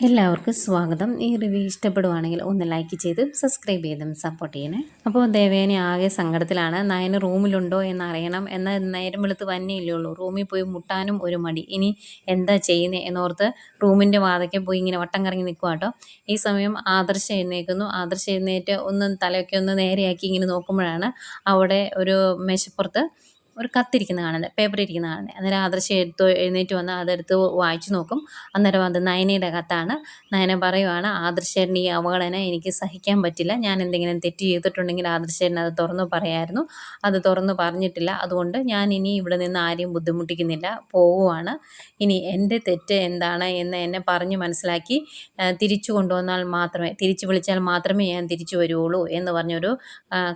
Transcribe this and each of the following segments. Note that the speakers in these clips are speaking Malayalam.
എല്ലാവർക്കും സ്വാഗതം. ഈ റിവ്യൂ ഇഷ്ടപ്പെടുവാണെങ്കിൽ ഒന്ന് ലൈക്ക് ചെയ്ത് സബ്സ്ക്രൈബ് ചെയ്തും സപ്പോർട്ട് ചെയ്യണേ. അപ്പോൾ ദേവേനെ ആകെ സങ്കടത്തിലാണ്. നയന് റൂമിലുണ്ടോ എന്നറിയണം. എന്നാൽ നേരം വെളുത്ത് വന്നേയില്ലേയുള്ളൂ. റൂമിൽ പോയി മുട്ടാനും ഒരു മടി. ഇനി എന്താ ചെയ്യുന്നത് എന്നോർത്ത് റൂമിൻ്റെ വാതിൽക്കൽ പോയി ഇങ്ങനെ വട്ടം കറങ്ങി നിൽക്കുക കേട്ടോ. ഈ സമയം ആദർശ് എഴുന്നേൽക്കുന്നു. ആദർശ് എഴുന്നേറ്റ് ഒന്ന് തലയൊക്കെ ഒന്ന് നേരെയാക്കി ഇങ്ങനെ നോക്കുമ്പോഴാണ് അവിടെ ഒരു മേശപ്പുറത്ത് ഒരു കത്തിരിക്കുന്നത് കാണുന്നത്, പേപ്പർ ഇരിക്കുന്നത് കാണുന്നത്. അന്നേരം ആദർശ് എഴുന്നേറ്റ് വന്ന് അതെടുത്ത് വായിച്ചു നോക്കും. അന്നേരം അത് നയനയുടെ കത്താണ്. നയന പറയുവാണ്, ആദർശേട്ടൻ്റെ ഈ അവഗണന എനിക്ക് സഹിക്കാൻ പറ്റില്ല. ഞാൻ എന്തെങ്കിലും തെറ്റ് ചെയ്തിട്ടുണ്ടെങ്കിൽ ആദർശേട്ടൻ അത് തുറന്നു പറയായിരുന്നു. അത് തുറന്നു പറഞ്ഞിട്ടില്ല. അതുകൊണ്ട് ഞാൻ ഇനി ഇവിടെ നിന്ന് ആരെയും ബുദ്ധിമുട്ടിക്കുന്നില്ല, പോവുകയാണ്. ഇനി എൻ്റെ തെറ്റ് എന്താണ് എന്ന് എന്നെ പറഞ്ഞ് മനസ്സിലാക്കി തിരിച്ചു കൊണ്ടുവന്നാൽ മാത്രമേ, തിരിച്ചു വിളിച്ചാൽ മാത്രമേ ഞാൻ തിരിച്ചു വരുവുള്ളൂ എന്ന് പറഞ്ഞൊരു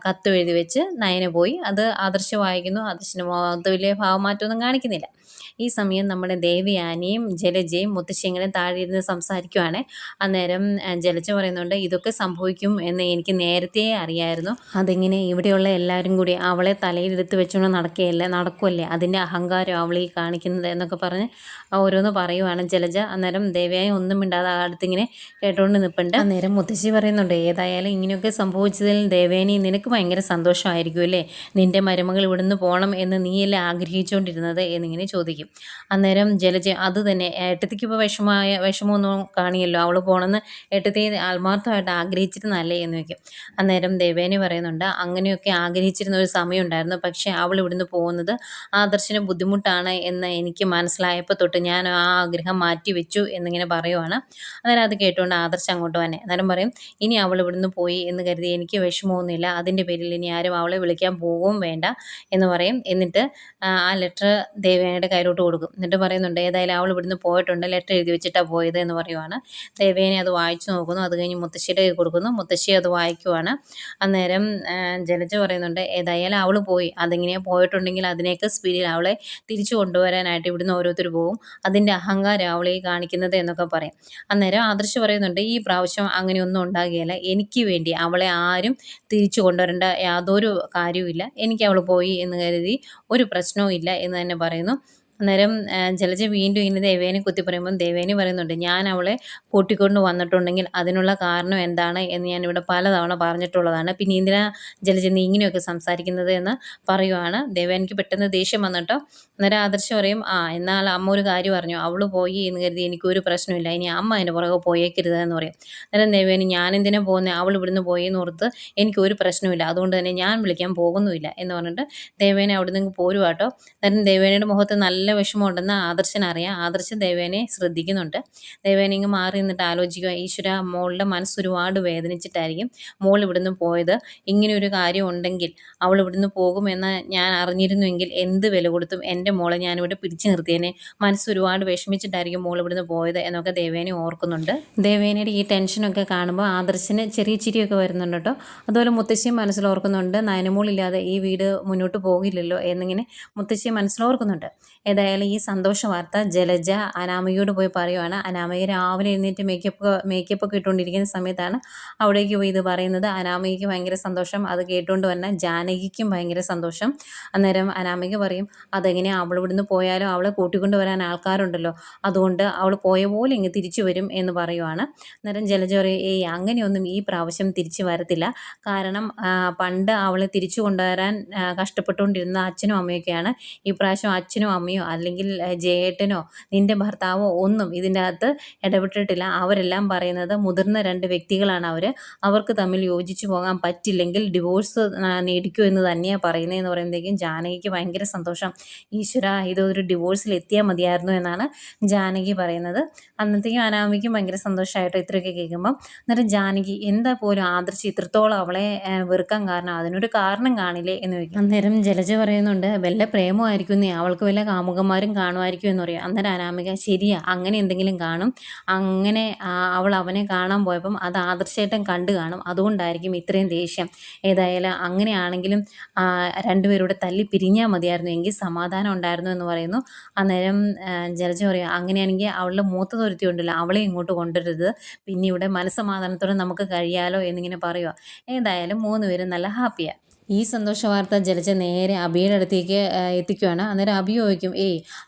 കത്ത് എഴുതി വെച്ച് നയന പോയി. അത് ആദർശ് വായിക്കുന്നു. ആദർശിന് മുഖത്ത് വലിയ ഭാവമാറ്റമൊന്നും കാണിക്കുന്നില്ല. ഈ സമയം നമ്മുടെ ദേവയാനിയും ജലജയും മുത്തശ്ശിയും താഴെ ഇരുന്ന് സംസാരിക്കുവാണ്. അന്നേരം ജലജ പറയുന്നുണ്ട്, ഇതൊക്കെ സംഭവിക്കും എന്ന് എനിക്ക് നേരത്തെ അറിയായിരുന്നു. അതിങ്ങനെ ഇവിടെയുള്ള എല്ലാവരും കൂടി അവളെ തലയിലെടുത്ത് വെച്ചുകൊണ്ട് നടക്കുമല്ലേ, അതിൻ്റെ അഹങ്കാരം അവളീ കാണിക്കുന്നത് എന്നൊക്കെ പറഞ്ഞ് ഓരോന്ന് പറയുവാണ് ജലജ. അന്നേരം ദേവയാനി ഒന്നും മിണ്ടാതെ അടുത്തിങ്ങനെ കേട്ടുകൊണ്ട് നിൽപ്പുണ്ട്. അന്നേരം മുത്തശ്ശി പറയുന്നുണ്ട്, ഏതായാലും ഇങ്ങനെയൊക്കെ സംഭവിച്ചതിൽ ദേവയാനി നിനക്ക് ഭയങ്കര സന്തോഷമായിരിക്കും അല്ലേ, നിൻ്റെ മരുമകൾ ഇവിടുന്ന് പോകണം എന്ന് നീയല്ലേ ആഗ്രഹിച്ചുകൊണ്ടിരുന്നത് എന്നിങ്ങനെ ചോദിക്കും. അന്നേരം ജലജ അത് തന്നെ, ഏട്ടത്തിക്ക് ഇപ്പോൾ വിഷമമൊന്നും കാണിയല്ലോ, അവൾ പോകണമെന്ന് ഏട്ടത്തി ആത്മാർത്ഥമായിട്ട് ആഗ്രഹിച്ചിരുന്നല്ലേ എന്ന് വയ്ക്കും. അന്നേരം ദേവേനി പറയുന്നുണ്ട്, അങ്ങനെയൊക്കെ ആഗ്രഹിച്ചിരുന്ന ഒരു സമയം ഉണ്ടായിരുന്നു. പക്ഷേ അവൾ ഇവിടുന്ന് പോകുന്നത് ആദർശിന് ബുദ്ധിമുട്ടാണ് എന്ന് എനിക്ക് മനസ്സിലായപ്പോൾ തൊട്ട് ഞാൻ ആ ആഗ്രഹം മാറ്റി വെച്ചു എന്നിങ്ങനെ പറയുവാണ്. അന്നേരം അത് കേട്ടുകൊണ്ട് ആദർശ് അങ്ങോട്ട് തന്നെ അന്നേരം പറയും, ഇനി അവൾ ഇവിടുന്ന് പോയി എന്ന് കരുതി എനിക്ക് വിഷമമൊന്നുമില്ല. അതിൻ്റെ പേരിൽ ഇനി ആരും അവളെ വിളിക്കാൻ പോവുകയും വേണ്ട എന്ന് പറയും. എന്നിട്ട് ആ ലെറ്റർ ദേവേനയുടെ കയ്യിലോട്ട് കൊടുക്കും. എന്നിട്ട് പറയുന്നുണ്ട്, ഏതായാലും അവൾ ഇവിടുന്ന് പോയിട്ടുണ്ട്, ലെറ്റർ എഴുതി വെച്ചിട്ടാണ് പോയത് എന്ന് പറയുവാണ്. ദേവേനെ അത് വായിച്ചു നോക്കുന്നു. അത് കഴിഞ്ഞ് മുത്തശ്ശിയുടെ കയ്യിൽ കൊടുക്കുന്നു. മുത്തശ്ശി അത് വായിക്കുവാണ്. അന്നേരം ജലജ പറയുന്നുണ്ട്, ഏതായാലും അവൾ പോയി, അതെങ്ങനെയാണ് പോയിട്ടുണ്ടെങ്കിൽ അതിനേക്ക് സ്പീഡിൽ അവളെ തിരിച്ചു കൊണ്ടുവരാനായിട്ട് ഇവിടുന്ന് ഓരോരുത്തർ പോകും. അതിൻ്റെ അഹങ്കാരം അവളെ കാണിക്കുന്നത് എന്നൊക്കെ പറയും. അന്നേരം ആദർശ് പറയുന്നുണ്ട്, ഈ പ്രാവശ്യം അങ്ങനെയൊന്നും ഉണ്ടാകുകയില്ല. എനിക്ക് വേണ്ടി അവളെ ആരും തിരിച്ചു കൊണ്ടുവരേണ്ട യാതൊരു കാര്യവുമില്ല. എനിക്ക് അവൾ പോയി എന്ന് കരുതി ഒരു പ്രശ്നവും ഇല്ല എന്ന് തന്നെ പറയുന്നു. അന്നേരം ജലജ വീണ്ടും ഇങ്ങനെ ദേവേനെ കുത്തി പറയുമ്പം ദേവേനി പറയുന്നുണ്ട്, ഞാൻ അവളെ കൂട്ടിക്കൊണ്ട് വന്നിട്ടുണ്ടെങ്കിൽ അതിനുള്ള കാരണം എന്താണ് എന്ന് ഞാനിവിടെ പലതവണ പറഞ്ഞിട്ടുള്ളതാണ്. പിന്നെ എന്തിനാ ജലജ നീ ഇങ്ങനെയൊക്കെ സംസാരിക്കുന്നത് എന്ന് പറയുവാണ്. ദേവേനിക്ക് പെട്ടെന്ന് ദേഷ്യം വന്നിട്ടോ. അന്നേരം ആദർശ് പറയും, എന്നാൽ അമ്മ ഒരു കാര്യം പറഞ്ഞു, അവൾ പോയി എന്ന് കരുതി എനിക്കൊരു പ്രശ്നമില്ല, ഇനി അമ്മ അതിൻ്റെ പുറകെ പോയേക്കരുത് എന്ന് പറയും. അന്നേരം ദേവേനി, ഞാൻ എന്തിനാ പോകുന്നത്, അവൾ ഇവിടുന്ന് പോയി എന്ന് ഓർത്ത് എനിക്കൊരു പ്രശ്നമില്ല, അതുകൊണ്ട് തന്നെ ഞാൻ വിളിക്കാൻ പോകുന്നുമില്ല എന്ന് പറഞ്ഞിട്ട് ദേവേനെ അവിടെ നിന്ന് പോരുവാട്ടോ. അന്നേരം ദേവേനയുടെ മുഖത്ത് നല്ല വിഷമമുണ്ടെന്ന് ആദർശിനറിയാം. ആദർശ് ദേവേനെ ശ്രദ്ധിക്കുന്നുണ്ട്. ദേവേനെ ഇങ്ങ് മാറി നിന്നിട്ട് ആലോചിക്കുക, ഈശ്വര, മോളുടെ മനസ്സ് ഒരുപാട് വേദനിച്ചിട്ടായിരിക്കും മോൾ ഇവിടുന്ന് പോയത്. ഇങ്ങനെ ഒരു കാര്യം ഉണ്ടെങ്കിൽ അവൾ ഇവിടുന്ന് പോകുമെന്ന് ഞാൻ അറിഞ്ഞിരുന്നുവെങ്കിൽ എന്ത് വില കൊടുത്തും എൻ്റെ മോളെ ഞാനിവിടെ പിടിച്ചു നിർത്തിയേനെ. മനസ്സ് ഒരുപാട് വിഷമിച്ചിട്ടായിരിക്കും മോൾ ഇവിടുന്ന് പോയത് എന്നൊക്കെ ദേവേനെ ഓർക്കുന്നുണ്ട്. ദേവേനയുടെ ഈ ടെൻഷനൊക്കെ കാണുമ്പോൾ ആദർശിന് ചെറിയ ചിരിയൊക്കെ വരുന്നുണ്ട് കേട്ടോ. അതുപോലെ മുത്തശ്ശിയും മനസ്സിലോർക്കുന്നുണ്ട്, നയനമോളില്ലാതെ ഈ വീട് മുന്നോട്ട് പോകില്ലല്ലോ എന്നിങ്ങനെ മുത്തശ്ശി മനസ്സിലോർക്കുന്നുണ്ട്. ഏതായാലും ഈ സന്തോഷ വാർത്ത ജലജ അനാമികയോട് പോയി പറയുവാണ്. അനാമിക രാവിലെ എഴുന്നേറ്റ് മേക്കപ്പൊക്കെ ഇട്ടുകൊണ്ടിരിക്കുന്ന സമയത്താണ് അവിടേക്ക് പോയി ഇത് പറയുന്നത്. അനാമികയ്ക്ക് ഭയങ്കര സന്തോഷം. അത് കേട്ടുകൊണ്ട് തന്നെ ജാനകിക്കും ഭയങ്കര സന്തോഷം. അന്നേരം അനാമിക പറയും, അതെങ്ങനെയാണ്, അവൾ ഇവിടുന്ന് പോയാലും അവളെ കൂട്ടിക്കൊണ്ട് വരാൻ ആൾക്കാരുണ്ടല്ലോ, അതുകൊണ്ട് അവൾ പോയ പോലെ ഇങ്ങ് തിരിച്ചു വരും എന്ന് പറയുവാണ്. അന്നേരം ജലജ പറയും, അങ്ങനെയൊന്നും ഈ പ്രാവശ്യം തിരിച്ചു വരത്തില്ല. കാരണം പണ്ട് അവളെ തിരിച്ചു കൊണ്ടുവരാൻ കഷ്ടപ്പെട്ടുകൊണ്ടിരുന്ന അച്ഛനും അമ്മയൊക്കെയാണ്. ഈ പ്രാവശ്യം അച്ഛനും അമ്മയോ അല്ലെങ്കിൽ ജയേട്ടനോ നിൻ്റെ ഭർത്താവോ ഒന്നും ഇതിൻ്റെ അകത്ത് ഇടപെട്ടിട്ടില്ല. അവരെല്ലാം പറയുന്നത് മുതിർന്ന രണ്ട് വ്യക്തികളാണ് അവർക്ക് തമ്മിൽ യോജിച്ചു പോകാൻ പറ്റില്ലെങ്കിൽ ഡിവോഴ്സ് നേടിക്കൂ എന്ന് തന്നെയാണ് പറയുന്നതെന്ന് പറയുമ്പോഴത്തേക്കും ജാനകിക്ക് ഭയങ്കര സന്തോഷം. ഈശ്വര, ഇതൊരു ഡിവോഴ്സിൽ എത്തിയാൽ മതിയായിരുന്നു എന്നാണ് ജാനകി പറയുന്നത്. അന്നത്തേക്കും അനാമിക്കും ഭയങ്കര സന്തോഷമായിട്ടോ ഇത്രയൊക്കെ കേൾക്കുമ്പം. അന്നേരം ജാനകി, എന്താ പോലും ആദർശ് ഇത്രത്തോളം അവളെ വെറുക്കാൻ കാരണം, അതിനൊരു കാരണം കാണില്ലേ എന്ന് ചോദിക്കും. അന്നേരം ജലജ പറയുന്നുണ്ട്, വല്ല പ്രേമമായിരിക്കുന്നേ, അവൾക്ക് വല്ല കാമുകന്മാരും കാണുമായിരിക്കും എന്ന് പറയും. അന്നേരം അനാമിക, ശരിയാ, അങ്ങനെ എന്തെങ്കിലും കാണും. അങ്ങനെ അവൾ അവനെ കാണാൻ പോയപ്പം അത് ആദർശേട്ടൻ കണ്ടു കാണും, അതുകൊണ്ടായിരിക്കും ഇത്രയും ദേഷ്യം. ഏതായാലും അങ്ങനെയാണെങ്കിലും രണ്ടുപേരൂടെ തല്ലി പിരിഞ്ഞാൽ മതിയായിരുന്നു, എങ്കിൽ സമാധാനം ഉണ്ടായിരുന്നു എന്ന് പറയുന്നു. അന്നേരം ജലജ പറയും, അങ്ങനെയാണെങ്കിൽ അവളുടെ മൂത്തതൊരുത്തി ഉണ്ടല്ലോ, അവളെ ഇങ്ങോട്ട് കൊണ്ടുവരരുത്, പിന്നെ ഇവിടെ മനസ്സമാധാനത്തോടെ നമുക്ക് കഴിയാലോ എന്നിങ്ങനെ പറയുക. ഏതായാലും 3 പേരും നല്ല ഹാപ്പിയാണ്. ഈ സന്തോഷ വാർത്ത ജലജ നേരെ അഭിയുടെ അടുത്തേക്ക് എത്തിക്കുകയാണ്. അന്നേരം അഭി ചോദിക്കും,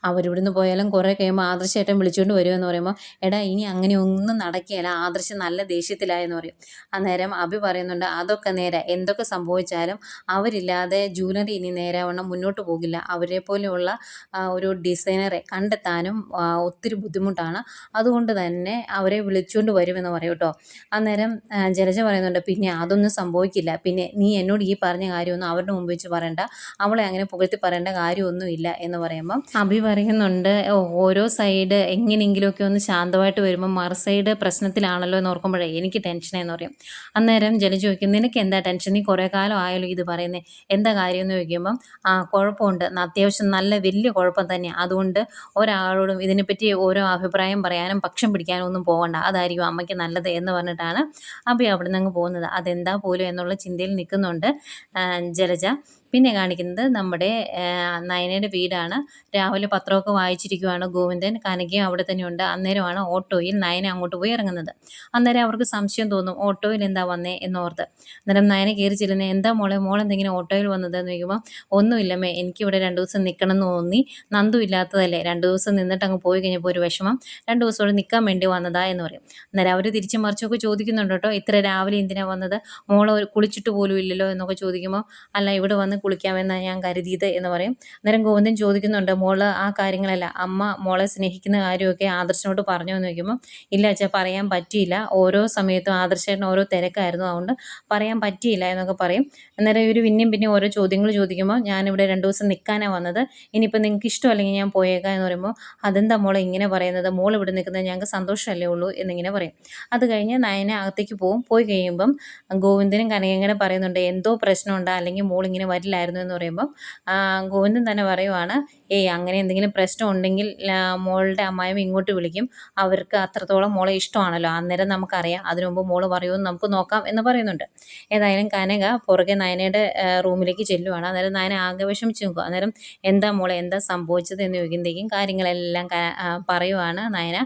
അവരിവിടുന്ന് പോയാലും കുറേ കഴിയുമ്പോൾ ആദർശേട്ടൻ വിളിച്ചുകൊണ്ട് വരുമെന്ന് പറയുമ്പോൾ, എടാ ഇനി അങ്ങനെ ഒന്നും നടക്കുകയില്ല, ആദർശ് നല്ല ദേഷ്യത്തിലായെന്ന് പറയും. അന്നേരം അഭി പറയുന്നുണ്ട്, അതൊക്കെ നേരെ എന്തൊക്കെ സംഭവിച്ചാലും അവരില്ലാതെ ജ്വല്ലറി ഇനി നേരാവണ്ണം മുന്നോട്ട് പോകില്ല. അവരെ പോലെയുള്ള ഒരു ഡിസൈനറെ കണ്ടെത്താനും ഒത്തിരി ബുദ്ധിമുട്ടാണ്. അതുകൊണ്ട് തന്നെ അവരെ വിളിച്ചുകൊണ്ട് വരുമെന്ന് പറയും കേട്ടോ. അന്നേരം ജലജ പറയുന്നുണ്ട്, പിന്നെ അതൊന്നും സംഭവിക്കില്ല. പിന്നെ നീ എന്നോട് ഈ പറഞ്ഞ കാര്യമൊന്നും അവരുടെ മുമ്പ് വെച്ച് പറയണ്ട, അവളെ അങ്ങനെ പുകഴ്ത്തി പറയേണ്ട കാര്യമൊന്നുമില്ല എന്ന് പറയുമ്പം അഭി പറയുന്നുണ്ട്, ഓരോ സൈഡ് എങ്ങനെയെങ്കിലുമൊക്കെ ഒന്ന് ശാന്തമായിട്ട് വരുമ്പോൾ മറു സൈഡ് പ്രശ്നത്തിലാണല്ലോ എന്ന് ഓർക്കുമ്പോഴേ എനിക്ക് ടെൻഷനെന്ന് പറയും. അന്നേരം ജലജ ചോദിക്കും, നിനക്ക് എന്താ ടെൻഷൻ, നീ കുറേ കാലം ആയാലും ഇത് പറയുന്നത്, എന്താ കാര്യം എന്ന് ചോദിക്കുമ്പം, കുഴപ്പമുണ്ട്, അത്യാവശ്യം നല്ല വലിയ കുഴപ്പം തന്നെയാണ്. അതുകൊണ്ട് ഒരാളോടും ഇതിനെപ്പറ്റി ഓരോ അഭിപ്രായം പറയാനും പക്ഷം പിടിക്കാനും ഒന്നും പോകണ്ട, അതായിരിക്കും അമ്മയ്ക്ക് നല്ലത് എന്ന് പറഞ്ഞിട്ടാണ് അഭി അവിടെ നിന്ന് അങ്ങ് പോകുന്നത്. അതെന്താ പോലും എന്നുള്ള ചിന്തയിൽ നിൽക്കുന്നുണ്ട് ജലജ. പിന്നെ കാണിക്കുന്നത് നമ്മുടെ നയനയുടെ വീടാണ്. രാവിലെ പത്രമൊക്കെ വായിച്ചിരിക്കുകയാണ് ഗോവിന്ദൻ, കനകയും അവിടെ തന്നെയുണ്ട്. അന്നേരമാണ് ഓട്ടോയിൽ നയന അങ്ങോട്ട് പോയി ഇറങ്ങുന്നത്. അന്നേരം അവർക്ക് സംശയം തോന്നും, ഓട്ടോയിൽ എന്താ വന്നേ എന്നോർത്ത്. അന്നേരം നയന കയറി ചെല്ലുന്നത്, എന്താ മോളെന്തെങ്കിലും ഓട്ടോയിൽ വന്നത് എന്ന് ചോദിക്കുമ്പോൾ, ഒന്നുമില്ലമ്മേ, എനിക്കിവിടെ 2 ദിവസം നിൽക്കണം എന്ന് തോന്നി, നന്ദു ഇല്ലാത്തതല്ലേ, 2 ദിവസം നിന്നിട്ട് അങ്ങ് പോയി കഴിഞ്ഞപ്പോൾ ഒരു വിഷമം, 2 ദിവസം ഇവിടെ നിൽക്കാൻ വേണ്ടി വന്നതാ എന്ന് പറയും. അന്നേരം അവർ തിരിച്ചും മറിച്ചൊക്കെ ചോദിക്കുന്നുണ്ട് കേട്ടോ, ഇത്ര രാവിലെ എന്തിനാ വന്നത്, മോളെ കുളിച്ചിട്ട് പോലും ഇല്ലല്ലോ എന്നൊക്കെ ചോദിക്കുമ്പോൾ, അല്ല ഇവിടെ വന്ന് കുളിക്കാമെന്നാണ് ഞാൻ കരുതിയത് എന്ന് പറയും. അന്നേരം ഗോവിന്ദൻ ചോദിക്കുന്നുണ്ട്, മോള് ആ കാര്യങ്ങളല്ല, അമ്മ മോളെ സ്നേഹിക്കുന്ന കാര്യമൊക്കെ ആദർശനോട് പറഞ്ഞോ എന്ന് ചോദിക്കുമ്പോൾ, ഇല്ല അച്ഛാ, പറയാൻ പറ്റിയില്ല, ഓരോ സമയത്തും ആദർശേട്ടൻ ഓരോ തിരക്കായിരുന്നു, അതുകൊണ്ട് പറയാൻ പറ്റിയില്ല എന്നൊക്കെ പറയും. അന്നേരം ഇവർ പിന്നെ ഓരോ ചോദ്യങ്ങൾ ചോദിക്കുമ്പോൾ, ഞാനിവിടെ 2 ദിവസം നിൽക്കാനാണ് വന്നത്, ഇനിയിപ്പോൾ നിങ്ങൾക്ക് ഇഷ്ടമല്ലെങ്കിൽ ഞാൻ പോയേക്കാം എന്ന് പറയുമ്പോൾ, അതെന്താ മോളെ ഇങ്ങനെ പറയുന്നത്, മോൾ ഇവിടെ നിൽക്കുന്നത് ഞങ്ങൾക്ക് സന്തോഷമല്ലേ ഉള്ളൂ എന്നിങ്ങനെ പറയും. അത് കഴിഞ്ഞ് നയന അകത്തേക്ക് പോയി കഴിയുമ്പം ഗോവിന്ദനും കനകയും കൂടെ പറയുന്നുണ്ട്, എന്തോ പ്രശ്നമുണ്ട്, അല്ലെങ്കിൽ മോൾ ഇങ്ങനെ വരില്ലായിരുന്നു എന്ന് പറയുമ്പം ഗോവിന്ദൻ തന്നെ പറയുവാണ്, അങ്ങനെ എന്തെങ്കിലും പ്രശ്നം ഉണ്ടെങ്കിൽ മോളുടെ അമ്മായിമ്മ ഇങ്ങോട്ട് വിളിക്കും, അവർക്ക് അത്രത്തോളം മോളെ ഇഷ്ടമാണല്ലോ, അന്നേരം നമുക്കറിയാം, അതിനു മുമ്പ് മോള് പറയുമെന്ന് നമുക്ക് നോക്കാം എന്ന് പറയുന്നുണ്ട്. ഏതായാലും കനക പുറകെ നയനയുടെ റൂമിലേക്ക് ചെല്ലുവാണ്. അന്നേരം നയന ആകെ വിഷമിച്ച് നിൽക്കുക. അന്നേരം എന്താ മോളെ എന്താ സംഭവിച്ചത് എന്ന് ചോദിക്കുമ്പോഴേക്കും കാര്യങ്ങളെല്ലാം പറയുവാണ് നയന.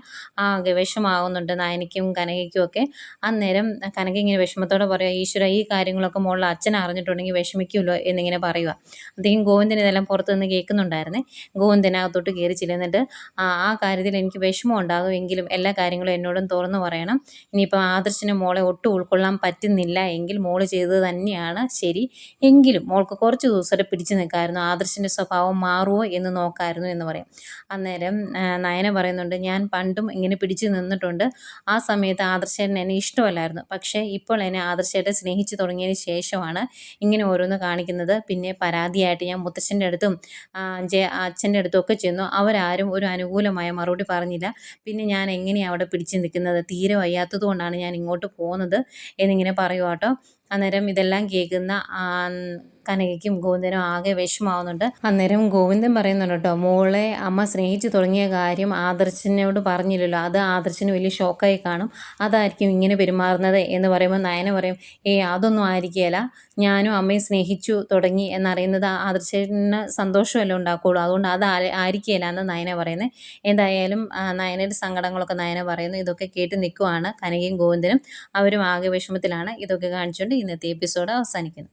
ആകെ വിഷമാവുന്നുണ്ട് നയനയ്ക്കും കനകയ്ക്കും ഒക്കെ. അന്നേരം കനക ഇങ്ങനെ വിഷമത്തോടെ പറയുക, ഈശ്വര, ഈ കാര്യങ്ങളൊക്കെ മോളുടെ അച്ഛൻ അറിഞ്ഞിട്ടുണ്ടെങ്കിൽ വിഷമിക്കുമല്ലോ എന്നിങ്ങനെ പറയുക. അദ്ദേഹം ഗോവിന്ദൻ ഇതെല്ലാം പുറത്ത് നിന്ന് കേൾക്കുന്നുണ്ടായിരുന്നേ. ഗോവിന്ദനകത്തോട്ട് കയറി ചെല്ലുന്നിട്ട്, ആ കാര്യത്തിൽ എനിക്ക് വിഷമം ഉണ്ടാകുമെങ്കിലും എല്ലാ കാര്യങ്ങളും എന്നോടും തുറന്നു പറയണം. ഇനിയിപ്പോൾ ആദർശിന് മോളെ ഒട്ടും ഉൾക്കൊള്ളാൻ പറ്റുന്നില്ല എങ്കിൽ മോള് ചെയ്തത് തന്നെയാണ് ശരി, എങ്കിലും മോൾക്ക് കുറച്ച് ദിവസത്തെ പിടിച്ചു നിൽക്കാമായിരുന്നു, ആദർശിൻ്റെ സ്വഭാവം മാറുമോ എന്ന് നോക്കാമായിരുന്നു എന്ന് പറയും. അന്നേരം നയന പറയുന്നുണ്ട്, ഞാൻ പണ്ടും ഇങ്ങനെ പിടിച്ചു നിന്നിട്ടുണ്ട്, ആ സമയത്ത് ആദർശേട്ടൻ എന്നെ ഇഷ്ടമല്ലായിരുന്നു, പക്ഷേ ഇപ്പോൾ എന്നെ ആദർശേട്ടൻ സ്നേഹിച്ചു തുടങ്ങിയതിന് ശേഷമാണ് ഇങ്ങനെ ഓരോന്ന് കാണിക്കുന്നത്. പിന്നെ പരാതിയായിട്ട് ഞാൻ മുത്തച്ഛൻ്റെ അടുത്തും അച്ഛൻ്റെ അടുത്തും ഒക്കെ ചെന്നു, അവരാരും ഒരു അനുകൂലമായ മറുപടി പറഞ്ഞില്ല. പിന്നെ ഞാൻ എങ്ങനെയാണ് അവിടെ പിടിച്ചു നിൽക്കുന്നത്, തീരെ വയ്യാത്തത് കൊണ്ടാണ് ഞാൻ ഇങ്ങോട്ട് പോകുന്നത് എന്നിങ്ങനെ പറയുക കേട്ടോ. അന്നേരം ഇതെല്ലാം കേൾക്കുന്ന കനകയ്ക്കും ഗോവിന്ദനും ആകെ വിഷമാവുന്നുണ്ട്. അന്നേരം ഗോവിന്ദൻ പറയുന്നുണ്ട് കേട്ടോ, മോളെ അമ്മ സ്നേഹിച്ചു തുടങ്ങിയ കാര്യം ആദർശിനോട് പറഞ്ഞില്ലല്ലോ, അത് ആദർശിന് വലിയ ഷോക്കായി കാണും, അതായിരിക്കും ഇങ്ങനെ പെരുമാറുന്നത് എന്ന് പറയുമ്പോൾ നയന പറയും, അതൊന്നും ആയിരിക്കുകയില്ല, ഞാനും അമ്മയെ സ്നേഹിച്ചു തുടങ്ങി എന്നറിയുന്നത് ആദർശന് സന്തോഷമല്ലേ ഉണ്ടാക്കുകയുള്ളൂ, അതുകൊണ്ട് അത് ആയിരിക്കുകയില്ല എന്ന് നയന പറയുന്നത്. എന്തായാലും നയനയുടെ സങ്കടങ്ങളൊക്കെ നയന പറയുന്നു. ഇതൊക്കെ കേട്ട് നിൽക്കുവാണ് കനകയും ഗോവിന്ദനും. അവരും ആകെ വിഷമത്തിലാണ്. ഇതൊക്കെ കാണിച്ചുകൊണ്ട് ഇന്നത്തെ എപ്പിസോഡ് അവസാനിക്കുന്നു.